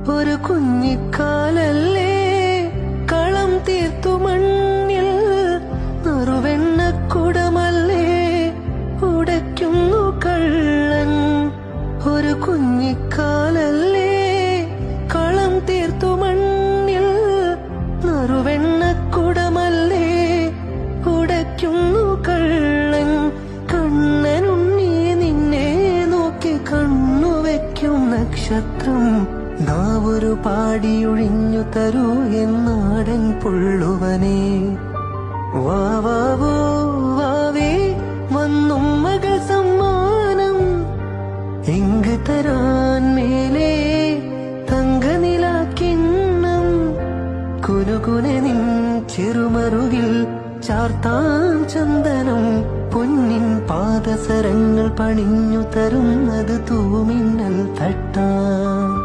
ഒരു കുഞ്ഞിക്കാലല്ലേ കളം തീർത്തു മണ്ണിൽ നറുവെണ്ണക്കുടമല്ലേ ഉടയ്ക്കുന്നു കള്ളൻ. ഒരു കുഞ്ഞിക്കാലല്ലേ കളം തീർത്തു മണ്ണിൽ നറുവെണ്ണക്കുടമല്ലേ ഉടയ്ക്കുന്നു കള്ളൻ. കണ്ണനുണ്ണിയെ നിന്നെ നോക്കി കണ്ണുവെക്കും നക്ഷത്രം. നാവൊരു പാടിയൊഴിഞ്ഞു തരൂ എന്നാടൻ പുള്ളുവനെ. വാവാവോ വാവേ വന്നും മകൾ സമ്മാനം എങ്ക് തരാൻ മേലേ തങ്കനിലാക്കിണ്ണം. കുനുകുനെ നിൻ ചെറുമറുകിൽ ചാർത്താം ചന്ദനം. പൊന്നിൻ പാദസരങ്ങൾ പണിഞ്ഞു തരും അത് തൂമിന്നൽ തട്ടാം.